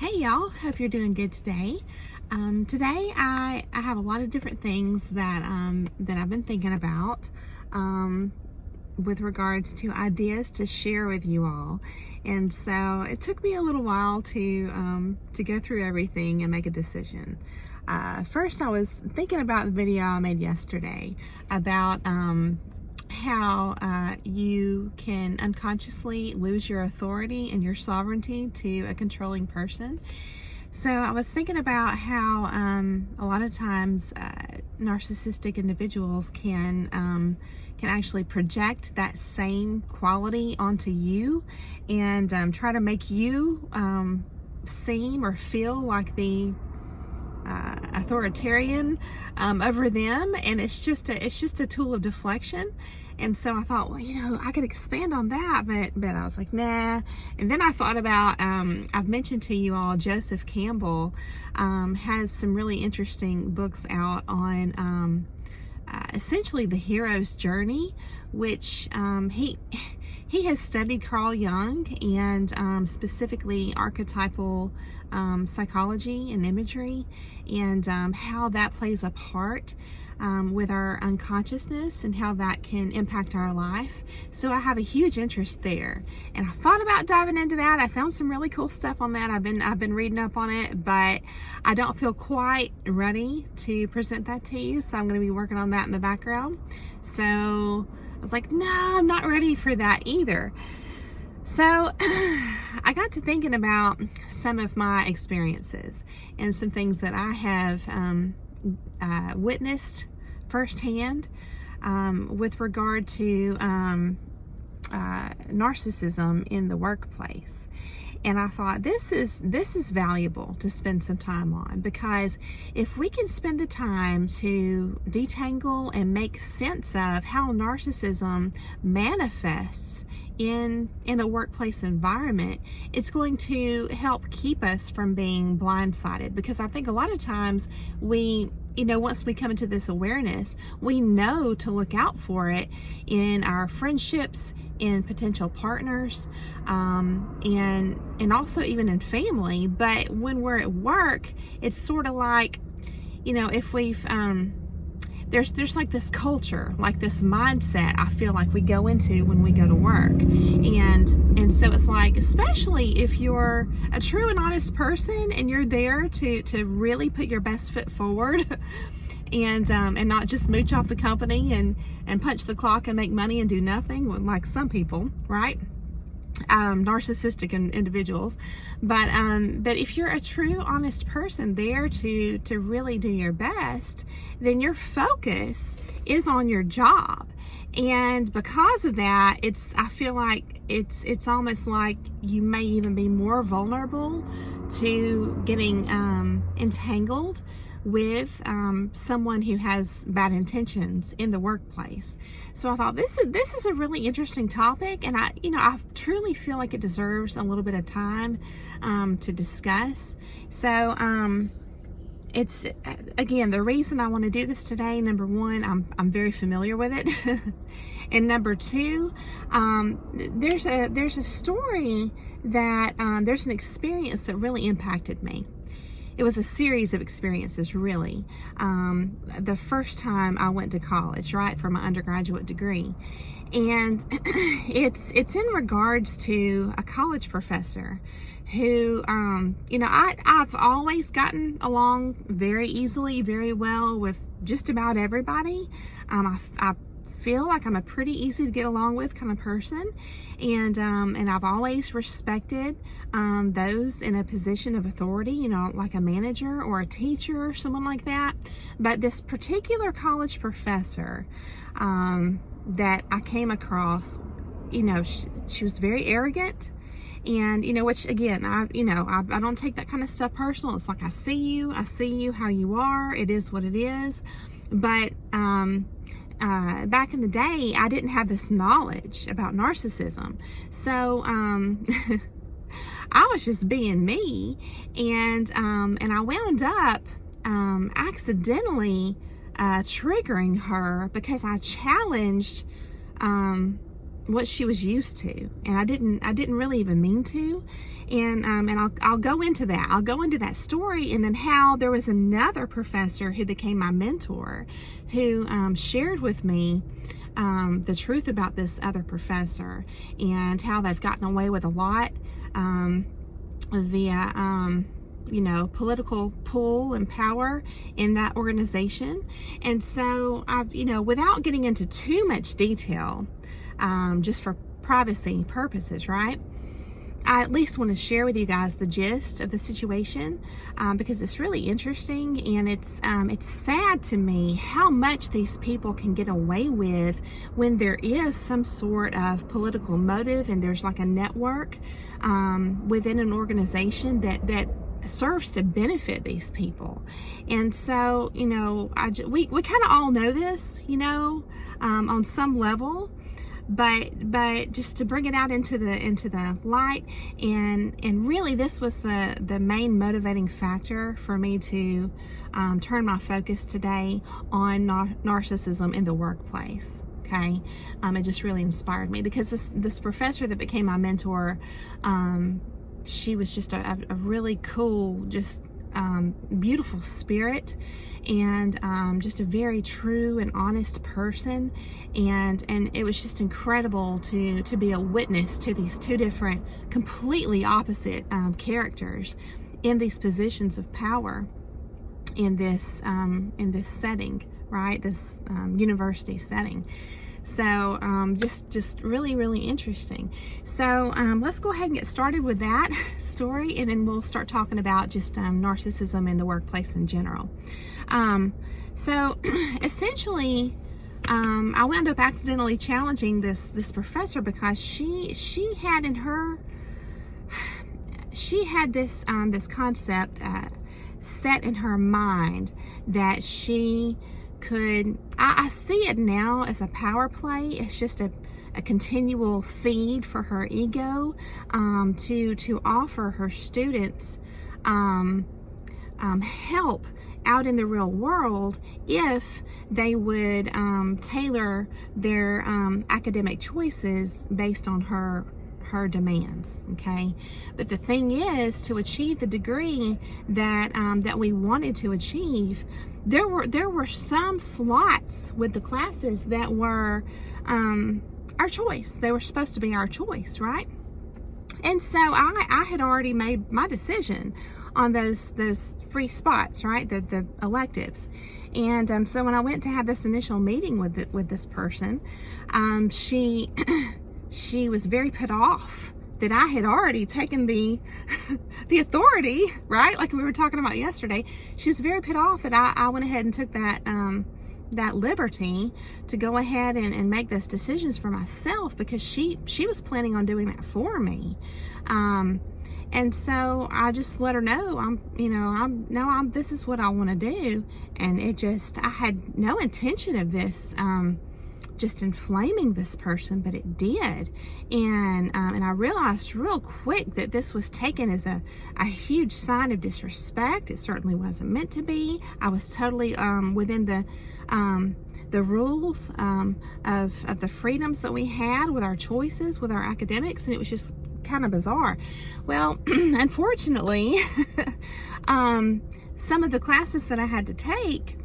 Hey y'all, hope you're doing good today. Today I have a lot of different things that I've been thinking about with regards to ideas to share with you all. And so it took me a little while to go through everything and make a decision. First, I was thinking about the video I made yesterday about how you can unconsciously lose your authority and your sovereignty to a controlling person. So I was thinking about how a lot of times narcissistic individuals can actually project that same quality onto you and try to make you seem or feel like the authoritarian over them, and it's just a tool of deflection. And so I thought, well, I could expand on that, but I was like, nah. And then I thought about, I've mentioned to you all, Joseph Campbell has some really interesting books out on essentially the hero's journey, which he has studied Carl Jung and specifically archetypal psychology and imagery, and how that plays a part with our unconsciousness and how that can impact our life. So I have a huge interest there, and I thought about diving into that. I found some really cool stuff on that. I've been reading up on it, but I don't feel quite ready to present that to you, so I'm going to be working on that in the background. So I was like, no, I'm not ready for that either. So I got to thinking about some of my experiences and some things that I have witnessed firsthand with regard to narcissism in the workplace. And I thought this is valuable to spend some time on, because if we can spend the time to detangle and make sense of how narcissism manifests in a workplace environment, it's going to help keep us from being blindsided. Because I think a lot of times once we come into this awareness, we know to look out for it in our friendships, in potential partners, and also even in family. But when we're at work, it's sort of like, if we've there's like this culture, like this mindset I feel like we go into when we go to work. And so it's like, especially if you're a true and honest person and you're there to really put your best foot forward and not just mooch off the company and punch the clock and make money and do nothing, like some people, right? Narcissistic individuals, but if you're a true honest person there to really do your best, then your focus is on your job. And because of that, I feel like it's almost like you may even be more vulnerable to getting entangled with someone who has bad intentions in the workplace. So I thought this is a really interesting topic, and I truly feel like it deserves a little bit of time to discuss. So it's, again, the reason I want to do this today, number one, I'm very familiar with it. And number two, there's a story that there's an experience that really impacted me. It was a series of experiences, really. The first time I went to college, right, for my undergraduate degree. And it's in regards to a college professor who, I've always gotten along very easily, very well with just about everybody. I feel like I'm a pretty easy to get along with kind of person, and I've always respected those in a position of authority, like a manager or a teacher or someone like that. But this particular college professor that I came across, she was very arrogant. And which again, I don't take that kind of stuff personal. It's like, I see you how you are. It is what it is. But back in the day, I didn't have this knowledge about narcissism, so I was just being me, and I wound up accidentally triggering her because I challenged what she was used to, and I didn't really even mean to. And I'll go into that. I'll go into that story, and then how there was another professor who became my mentor, who shared with me the truth about this other professor, and how they've gotten away with a lot via political pull and power in that organization. And so I've, without getting into too much detail, just for privacy purposes, right? I at least want to share with you guys the gist of the situation, because it's really interesting, and it's sad to me how much these people can get away with when there is some sort of political motive, and there's like a network within an organization that serves to benefit these people. And so, we kind of all know this, on some level. But just to bring it out into the light, and really this was the main motivating factor for me to turn my focus today on narcissism in the workplace. Okay, it just really inspired me, because this professor that became my mentor, she was just a really cool, just beautiful spirit, and just a very true and honest person, and it was just incredible to be a witness to these two different, completely opposite characters in these positions of power in this setting, right? This university setting. So just really, really interesting. So let's go ahead and get started with that story, and then we'll start talking about just narcissism in the workplace in general. So essentially, I wound up accidentally challenging this professor, because she had this this concept set in her mind that she could, I see it now as a power play. It's just a continual feed for her ego, to offer her students help out in the real world if they would tailor their academic choices based on her demands. Okay, but the thing is, to achieve the degree that that we wanted to achieve, there were some slots with the classes that were our choice. They were supposed to be our choice, right? And so I had already made my decision on those free spots, right? The electives. And so when I went to have this initial meeting with this person, she was very put off that I had already taken the authority, right? Like we were talking about yesterday. She was very put off that I went ahead and took that liberty to go ahead and make those decisions for myself, because she was planning on doing that for me. And so I just let her know, this is what I want to do. And I had no intention of this, just inflaming this person, but it did. And I realized real quick that this was taken as a huge sign of disrespect. It certainly wasn't meant to be. I was totally within the rules of the freedoms that we had with our choices, with our academics, and it was just kind of bizarre. Well, unfortunately, some of the classes that I had to take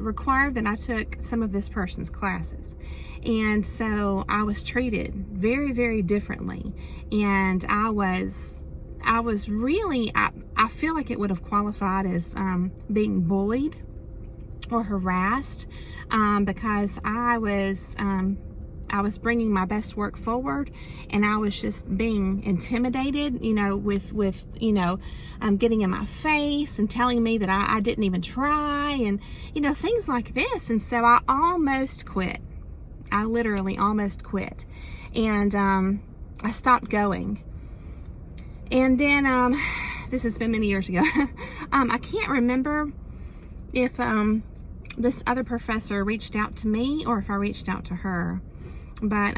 required that I took some of this person's classes, and so I was treated very, very differently. And I was really, I feel like it would have qualified as being bullied or harassed, because I was bringing my best work forward, and I was just being intimidated, with getting in my face and telling me that I didn't even try, and, things like this. And so I almost quit. I literally almost quit. And I stopped going. And then, this has been many years ago. I can't remember if this other professor reached out to me or if I reached out to her. But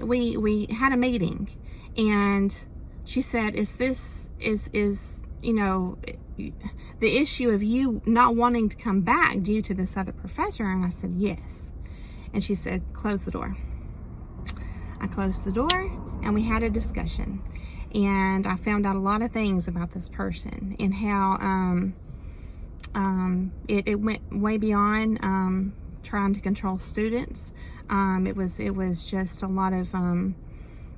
we had a meeting, and she said, is the issue of you not wanting to come back due to this other professor? And I said, yes. And she said, close the door. I closed the door and we had a discussion. And I found out a lot of things about this person and how it went way beyond trying to control students. It was just a lot of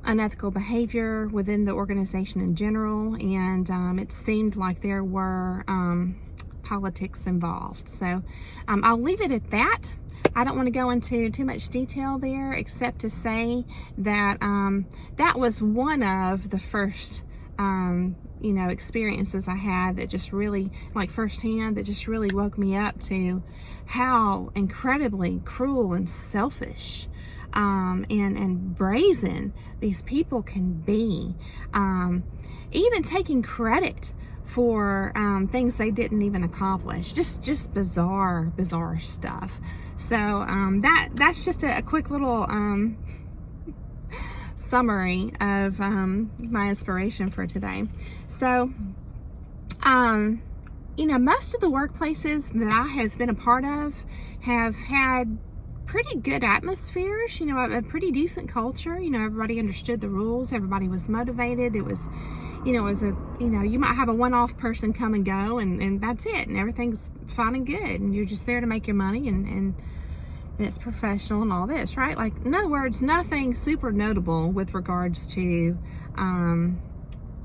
unethical behavior within the organization in general, and it seemed like there were politics involved. So I'll leave it at that. I don't want to go into too much detail there, except to say that that was one of the first experiences I had that just really, like firsthand, that just really woke me up to how incredibly cruel and selfish and brazen these people can be. Even taking credit for things they didn't even accomplish. Just bizarre stuff. So that's just a quick little summary of my inspiration for today. So most of the workplaces that I have been a part of have had pretty good atmospheres, a pretty decent culture. Everybody understood the rules, everybody was motivated. It was you might have a one-off person come and go, and that's it, and everything's fine and good, and you're just there to make your money, and it's professional and all this, right? Like, in other words, nothing super notable with regards to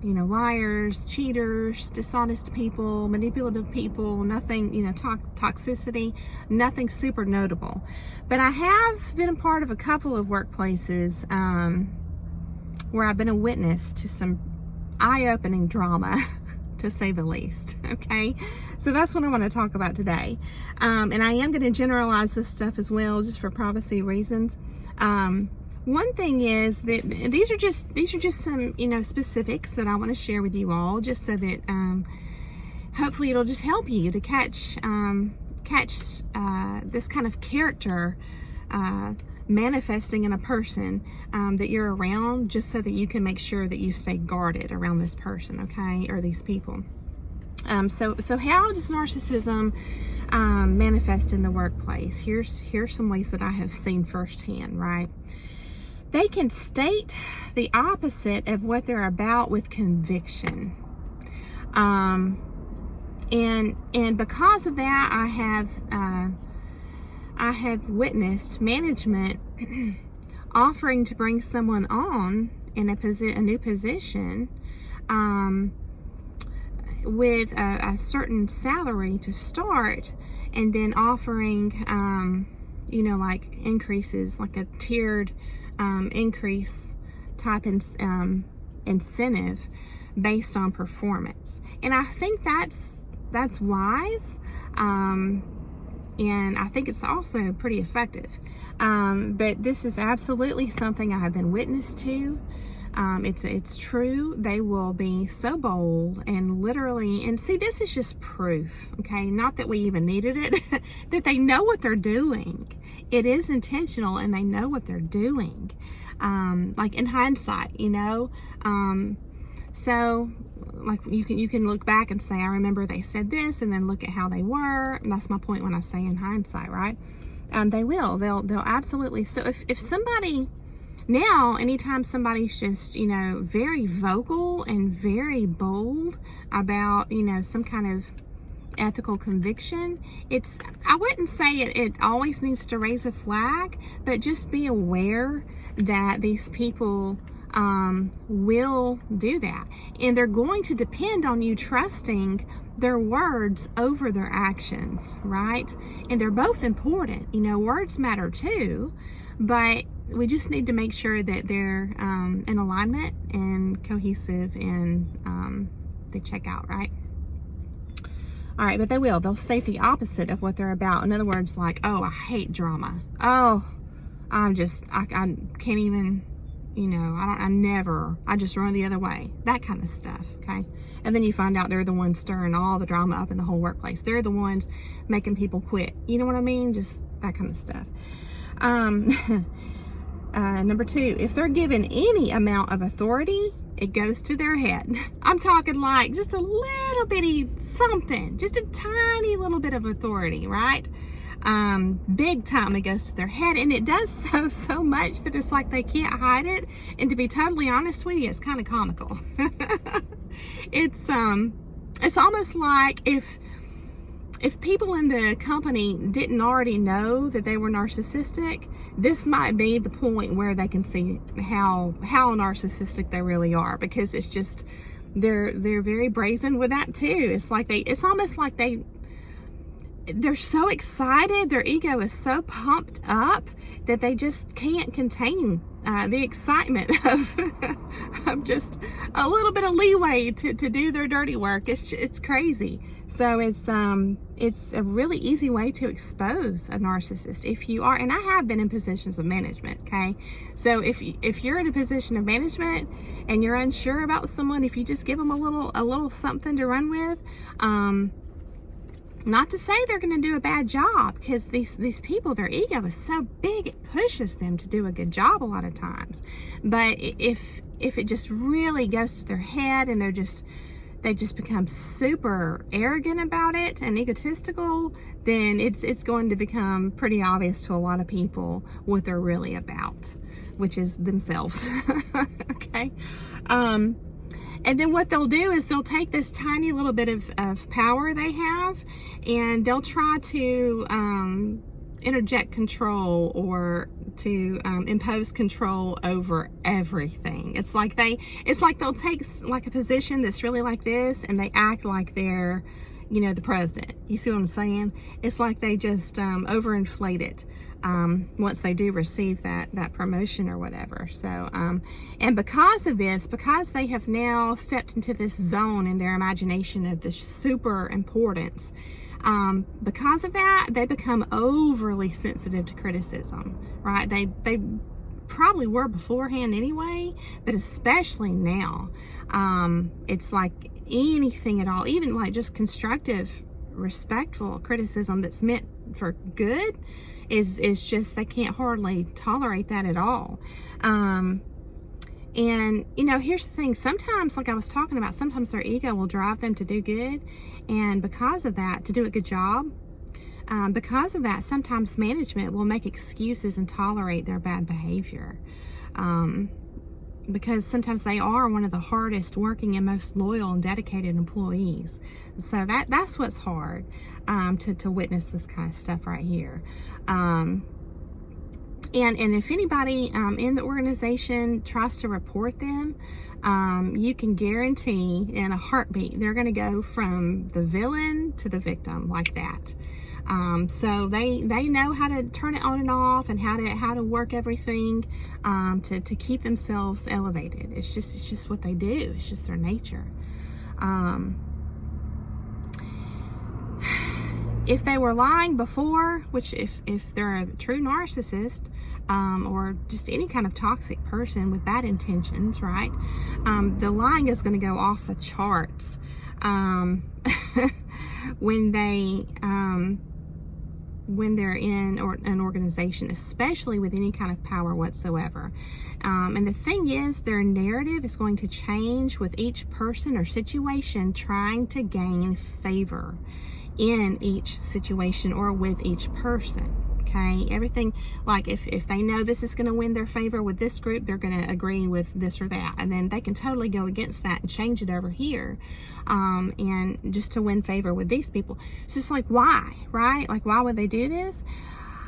liars, cheaters, dishonest people, manipulative people, nothing, toxicity, nothing super notable. But I have been a part of a couple of workplaces where I've been a witness to some eye-opening drama, to say the least. Okay, so that's what I want to talk about today, and I am going to generalize this stuff as well, just for privacy reasons. One thing is that these are just some specifics that I want to share with you all, just so that hopefully it'll just help you to catch this kind of character manifesting in a person that you're around, just so that you can make sure that you stay guarded around this person, okay, or these people. So how does narcissism manifest in the workplace? Here's some ways that I have seen firsthand, right? They can state the opposite of what they're about with conviction. And because of that, I have witnessed management offering to bring someone on in a new position with a certain salary to start, and then offering like increases, like a tiered increase type incentive based on performance. And I think that's wise, and I think it's also pretty effective. But this is absolutely something I have been witness to. It's true. They will be so bold and literally, and see, this is just proof, okay? Not that we even needed it, that they know what they're doing. It is intentional, and they know what they're doing. Like in hindsight, so like you can look back and say, I remember they said this, and then look at how they were. And that's my point when I say in hindsight, right? They'll absolutely. So if somebody now, anytime somebody's just, very vocal and very bold about, some kind of ethical conviction, I wouldn't say it always needs to raise a flag, but just be aware that these people will do that, and they're going to depend on you trusting their words over their actions, right? And they're both important. Words matter too, but we just need to make sure that they're in alignment and cohesive, and they check out, right? All right, but they'll state the opposite of what they're about. In other words, like, oh, I hate drama. Oh, I can't even, I just run the other way. That kind of stuff, okay? And then you find out they're the ones stirring all the drama up in the whole workplace. They're the ones making people quit. You know what I mean? Just that kind of stuff. Number 2, if they're given any amount of authority, it goes to their head. I'm talking like just a little bitty something, just a tiny little bit of authority, right? big time. It goes to their head, and it does so much that it's like they can't hide it. And to be totally honest with you, it's kind of comical. It's almost like if people in the company didn't already know that they were narcissistic, this might be the point where they can see how narcissistic they really are, because it's just they're very brazen with that too. It's almost like they're so excited, their ego is so pumped up that they just can't contain the excitement of just a little bit of leeway to do their dirty work. It's crazy. So it's a really easy way to expose a narcissist if you are, and I have been in positions of management, okay? So if you're in a position of management and you're unsure about someone, if you just give them a little something to run with, not to say they're going to do a bad job, because these people, their ego is so big, it pushes them to do a good job a lot of times. But if it just really goes to their head and they just become super arrogant about it and egotistical, then it's going to become pretty obvious to a lot of people what they're really about, which is themselves. Okay. And then what they'll do is they'll take this tiny little bit of power they have, and they'll try to interject control or to impose control over everything. It's like they'll take like a position that's really like this, and they act like they're, the president. You see what I'm saying? It's like they just overinflate it once they do receive that promotion or whatever. So and because of this, because they have now stepped into this zone in their imagination of this super importance, because of that, they become overly sensitive to criticism, right? They probably were beforehand anyway, but especially now. It's like anything at all, even like just constructive, respectful criticism that's meant for good is just, they can't hardly tolerate that at all. And here's the thing, sometimes, like I was talking about, sometimes their ego will drive them to do good, and because of that, to do a good job. Because of that, sometimes management will make excuses and tolerate their bad behavior, because sometimes they are one of the hardest working and most loyal and dedicated employees. So that's what's hard, to witness this kind of stuff right here. And if anybody in the organization tries to report them, you can guarantee in a heartbeat they're going to go from the villain to the victim like that. So they know how to turn it on and off, and how to work everything to keep themselves elevated. It's just what they do. It's just their nature. If they were lying before, which if they're a true narcissist, or just any kind of toxic person with bad intentions, right? The lying is going to go off the charts when they're in an organization, especially with any kind of power whatsoever. And the thing is, their narrative is going to change with each person or situation trying to gain favor in each situation or with each person. Okay, everything, like if they know this is going to win their favor with this group, they're going to agree with this or that, and then they can totally go against that and change it over here, and just to win favor with these people. It's just like, why, right? Like, why would they do this?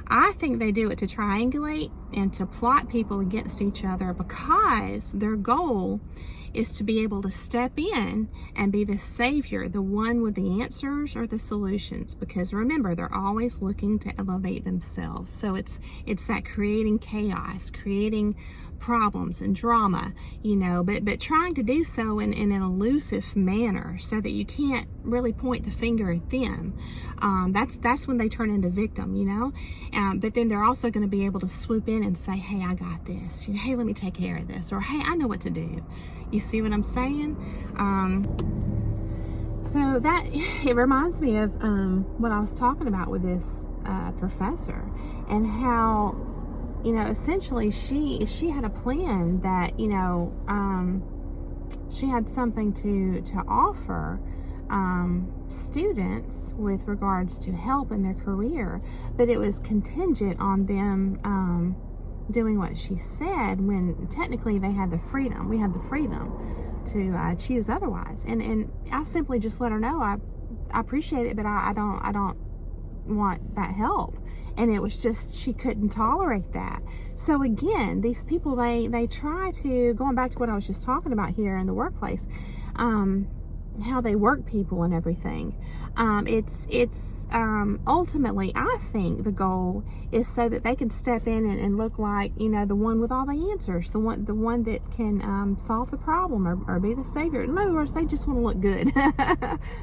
I think they do it to triangulate and to plot people against each other, because their goal is to be able to step in and be the savior, the one with the answers or the solutions. Because remember, they're always looking to elevate themselves. So it's that creating chaos, creating problems and drama, but trying to do so in an elusive manner so that you can't really point the finger at them. That's when they turn into victim, but then they're also going to be able to swoop in and say, hey, I got this, hey, let me take care of this, or hey, I know what to do. You see what I'm saying? So that, it reminds me of what I was talking about with this professor, and how essentially she had a plan that she had something to offer students with regards to help in their career, but it was contingent on them doing what she said, when technically they had the freedom. We had the freedom to choose otherwise. And I simply just let her know I appreciate it, but I don't want that help. And it was just, she couldn't tolerate that. So again, these people, they try to, going back to what I was just talking about here in the workplace, how they work people and everything. It's ultimately, I think the goal is so that they can step in and look like, you know, the one with all the answers, the one that can solve the problem or be the savior. In other words, they just want to look good,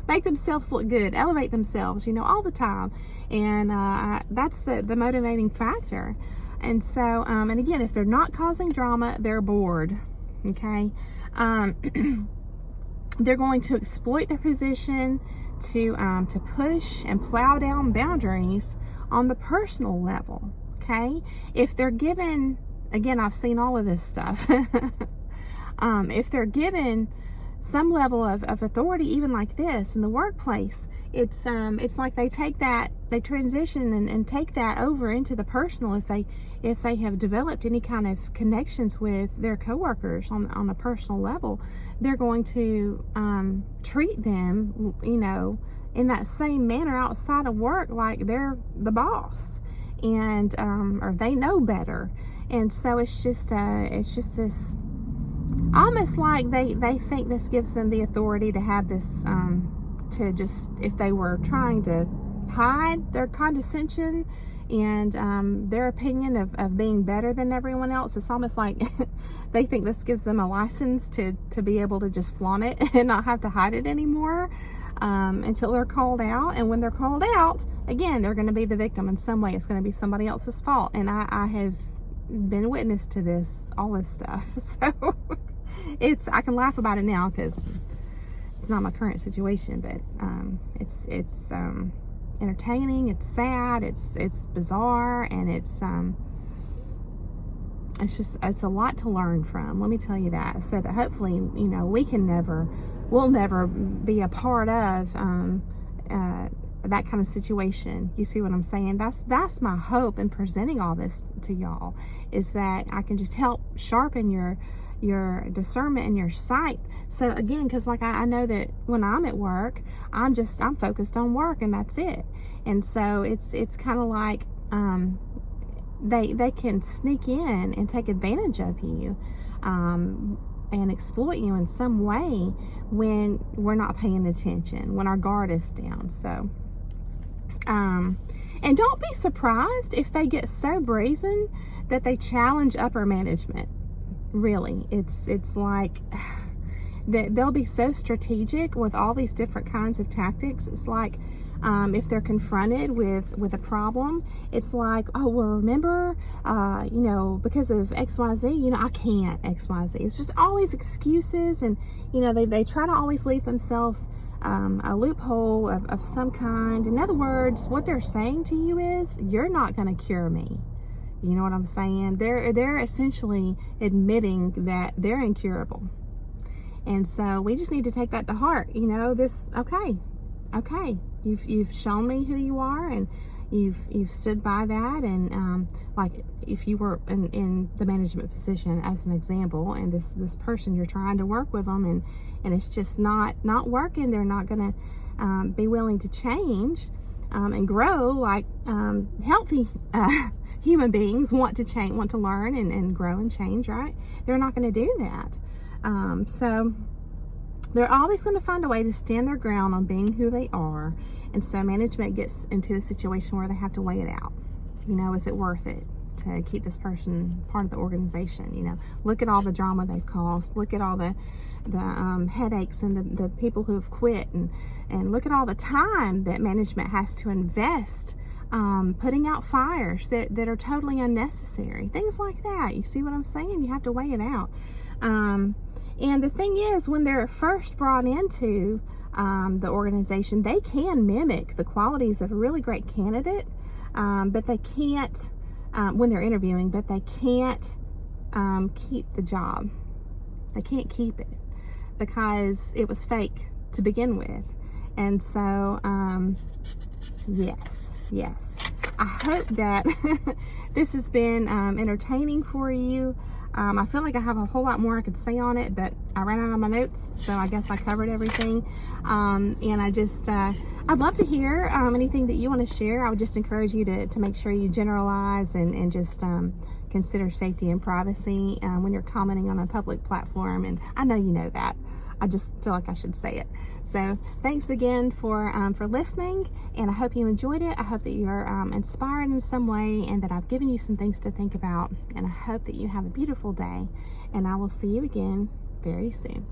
make themselves look good, elevate themselves, you know, all the time. And that's the motivating factor. And so, and again, if they're not causing drama, they're bored. Okay. They're going to exploit their position to push and plow down boundaries on the personal level. Okay, if they're given, again, I've seen all of this stuff. If they're given some level of authority, even like this in the workplace, it's like they take that, they transition and take that over into the personal. If they have developed any kind of connections with their coworkers on a personal level, they're going to treat them, you know, in that same manner outside of work, like they're the boss, and or they know better. And so it's just this, almost like they think this gives them the authority to have this, to just, if they were trying to hide their condescension and their opinion of being better than everyone else, it's almost like they think this gives them a license to be able to just flaunt it and not have to hide it anymore, until they're called out. And when they're called out, again, they're going to be the victim in some way. It's going to be somebody else's fault. And I have been witness to this, all this stuff. So I can laugh about it now because it's not my current situation, but it's entertaining, it's sad, it's bizarre, and it's a lot to learn from, let me tell you that, so that hopefully, you know, we'll never be a part of that kind of situation. You see what I'm saying? That's my hope in presenting all this to y'all, is that I can just help sharpen your discernment and your sight. So again, because like I know that when I'm at work, I'm focused on work, and that's it. And so it's kind of like they can sneak in and take advantage of you and exploit you in some way when we're not paying attention, when our guard is down. So and don't be surprised if they get so brazen that they challenge upper management. Really, it's like they'll be so strategic with all these different kinds of tactics. It's like if they're confronted with a problem, it's like, oh, well, remember, you know, because of XYZ, you know, I can't XYZ. It's just always excuses, and you know, they try to always leave themselves a loophole of some kind. In other words, what they're saying to you is, you're not going to cure me. You know what I'm saying? They're essentially admitting that they're incurable. And so we just need to take that to heart. You know, okay, you've shown me who you are, and you've stood by that. And like if you were in the management position as an example, and this person, you're trying to work with them, and it's just not working. They're not going to be willing to change and grow like healthy human beings want to change, want to learn and grow and change, right? They're not going to do that. So they're always going to find a way to stand their ground on being who they are. And so management gets into a situation where they have to weigh it out. You know, is it worth it to keep this person part of the organization? You know, look at all the drama they've caused. Look at all the headaches and the people who have quit, and look at all the time that management has to invest putting out fires that are totally unnecessary. Things like that. You see what I'm saying? You have to weigh it out. And the thing is, when they're first brought into the organization, they can mimic the qualities of a really great candidate, but they can't, when they're interviewing, but they can't keep the job. They can't keep it because it was fake to begin with. And so, yes. I hope that this has been entertaining for you. I feel like I have a whole lot more I could say on it, but I ran out of my notes, so I guess I covered everything. And I just, I'd love to hear anything that you want to share. I would just encourage you to make sure you generalize and just consider safety and privacy when you're commenting on a public platform. And I know you know that. I just feel like I should say it. So thanks again for listening, and I hope you enjoyed it. I hope that you're inspired in some way, and that I've given you some things to think about. And I hope that you have a beautiful day, and I will see you again very soon.